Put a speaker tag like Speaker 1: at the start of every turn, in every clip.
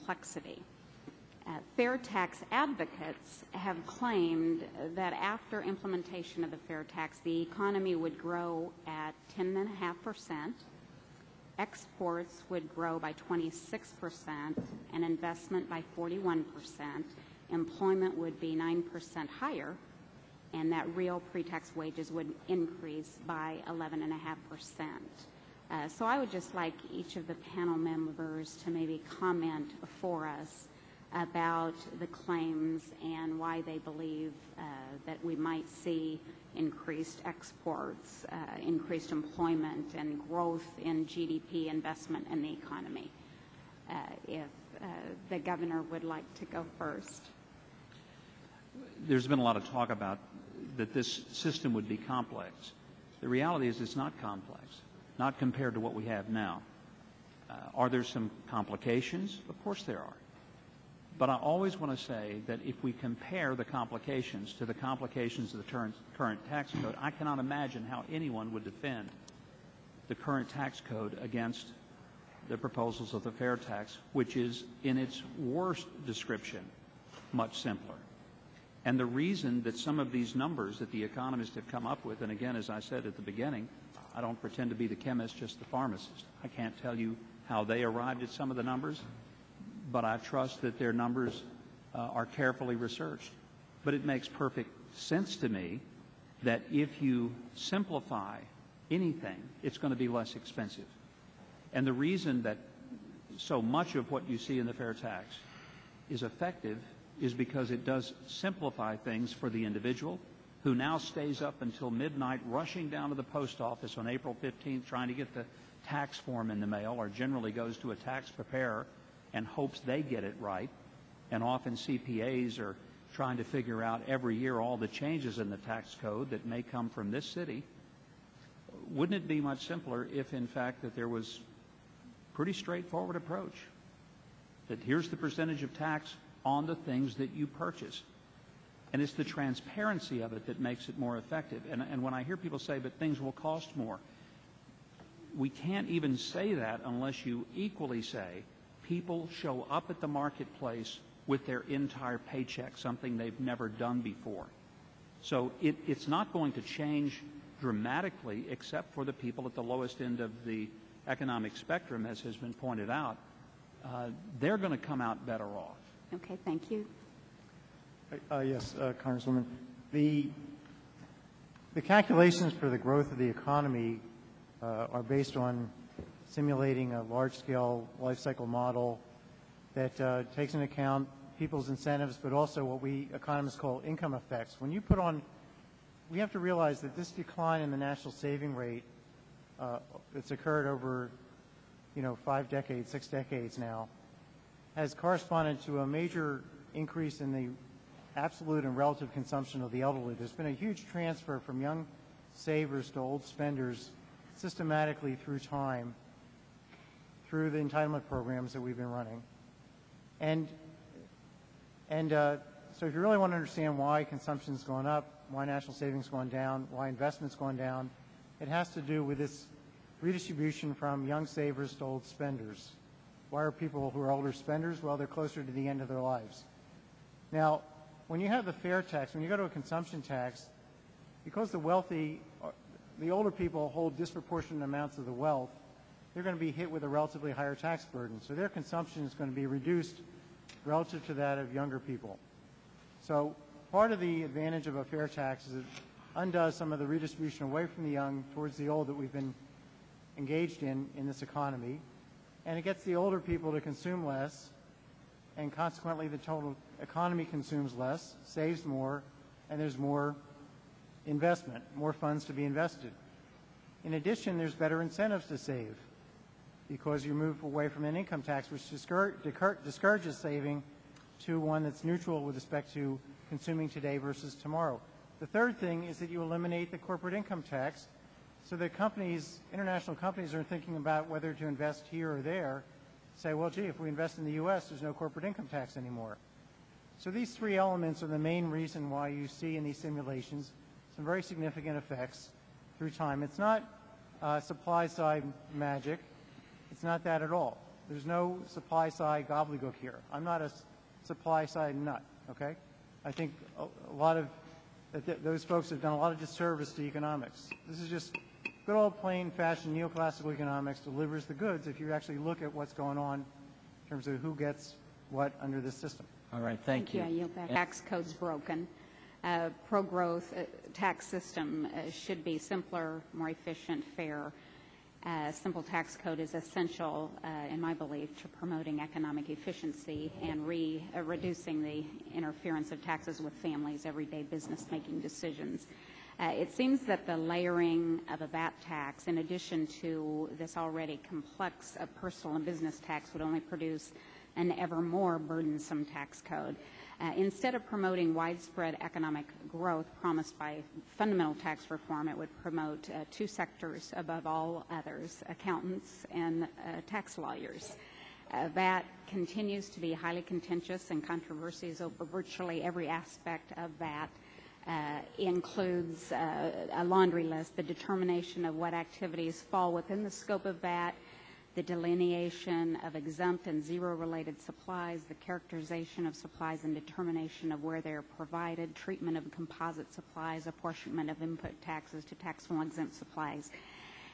Speaker 1: complexity. Fair tax advocates have claimed that after implementation of the fair tax, the economy would grow at 10.5%, exports would grow by 26%, and investment by 41%. Employment would be 9% higher, and that real pre-tax wages would increase by 11.5%. So I would just like each of the panel members to maybe comment for us about the claims and why they believe that we might see increased exports, increased employment, and growth in GDP, investment, in the economy. If the governor would like to go first.
Speaker 2: There's been a lot of talk about that this system would be complex. The reality is it's not complex, not compared to what we have now. Are there some complications? Of course there are. But I always want to say that if we compare the complications to the complications of the current tax code, I cannot imagine how anyone would defend the current tax code against the proposals of the fair tax, which is, in its worst description, much simpler. And the reason that some of these numbers that the economists have come up with, and again, as I said at the beginning, I don't pretend to be the chemist, just the pharmacist. I can't tell you how they arrived at some of the numbers, but I trust that their numbers are carefully researched. But it makes perfect sense to me that if you simplify anything, it's going to be less expensive. And the reason that so much of what you see in the fair tax is effective is because it does simplify things for the individual who now stays up until midnight rushing down to the post office on April 15th trying to get the tax form in the mail, or generally goes to a tax preparer and hopes they get it right. And often CPAs are trying to figure out every year all the changes in the tax code that may come from this city. Wouldn't it be much simpler if, in fact, that there was a pretty straightforward approach, that here's the percentage of tax on the things that you purchase? And it's the transparency of it that makes it more effective. And when I hear people say, but things will cost more, we can't even say that unless you equally say people show up at the marketplace with their entire paycheck, something they've never done before. So it's not going to change dramatically except for the people at the lowest end of the economic spectrum, as has been pointed out. They're going to come out better off.
Speaker 1: Okay, thank you.
Speaker 3: Yes, Congresswoman. The calculations for the growth of the economy are based on simulating a large-scale life cycle model that takes into account people's incentives, but also what we economists call income effects. When you put on, we have to realize that this decline in the national saving rate that's occurred over, 5 decades, 6 decades now, has corresponded to a major increase in the absolute and relative consumption of the elderly. There's been a huge transfer from young savers to old spenders systematically through time, through the entitlement programs that we've been running. And so if you really want to understand why consumption's gone up, why national savings gone down, why investment's gone down, it has to do with this redistribution from young savers to old spenders. Why are people who are older spenders? Well, they're closer to the end of their lives. Now, when you have the fair tax, when you go to a consumption tax, because the wealthy, the older people hold disproportionate amounts of the wealth, they're going to be hit with a relatively higher tax burden. So their consumption is going to be reduced relative to that of younger people. So part of the advantage of a fair tax is it undoes some of the redistribution away from the young towards the old that we've been engaged in this economy. And it gets the older people to consume less, and consequently the total economy consumes less, saves more, and there's more investment, more funds to be invested. In addition, there's better incentives to save because you move away from an income tax which discourages saving to one that's neutral with respect to consuming today versus tomorrow. The third thing is that you eliminate the corporate income tax so that companies, international companies, are thinking about whether to invest here or there, say, well, gee, if we invest in the U.S., there's no corporate income tax anymore. So these three elements are the main reason why you see in these simulations some very significant effects through time. It's not supply-side magic. It's not that at all. There's no supply-side gobbledygook here. I'm not a supply-side nut, okay? I think a lot of those folks have done a lot of disservice to economics. This is just good old plain fashioned neoclassical economics delivers the goods if you actually look at what's going on in terms of who gets what under this system.
Speaker 2: All right, thank you.
Speaker 1: I yield back. Tax code's broken. Pro-growth tax system should be simpler, more efficient, fair. Simple tax code is essential, in my belief, to promoting economic efficiency and reducing the interference of taxes with families' everyday business-making decisions. It seems that the layering of a VAT tax, in addition to this already complex personal and business tax, would only produce an ever more burdensome tax code. Instead of promoting widespread economic growth promised by fundamental tax reform, it would promote two sectors above all others, accountants and tax lawyers. VAT continues to be highly contentious, and controversies over virtually every aspect of VAT includes a laundry list, the determination of what activities fall within the scope of VAT, the delineation of exempt and zero-related supplies, the characterization of supplies and determination of where they are provided, treatment of composite supplies, apportionment of input taxes to taxable and exempt supplies.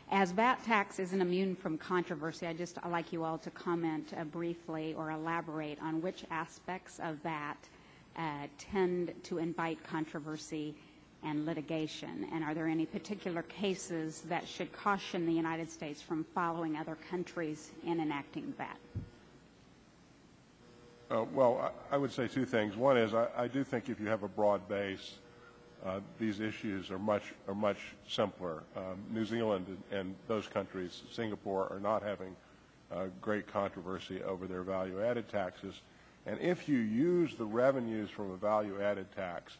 Speaker 1: As VAT tax isn't immune from controversy, I'd like you all to comment briefly or elaborate on which aspects of VAT tend to invite controversy and litigation, and are there any particular cases that should caution the United States from following other countries in enacting VAT?
Speaker 4: Well, I would say two things. One is I do think if you have a broad base, these issues are much simpler. New Zealand and those countries, Singapore, are not having great controversy over their value-added taxes. And if you use the revenues from a value-added tax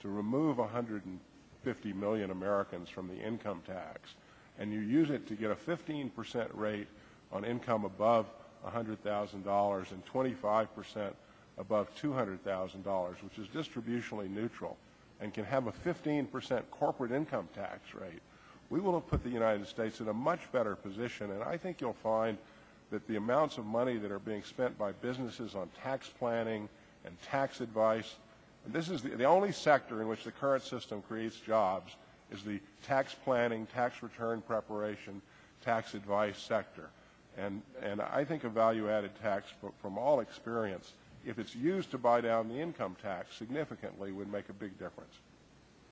Speaker 4: to remove 150 million Americans from the income tax, and you use it to get a 15% rate on income above $100,000 and 25% above $200,000, which is distributionally neutral, and can have a 15% corporate income tax rate, we will have put the United States in a much better position. And I think you'll find that the amounts of money that are being spent by businesses on tax planning and tax advice, and this is the only sector in which the current system creates jobs, is the tax planning, tax return preparation, tax advice sector. And I think a value-added tax, from all experience, if it's used to buy down the income tax significantly, would make a big difference.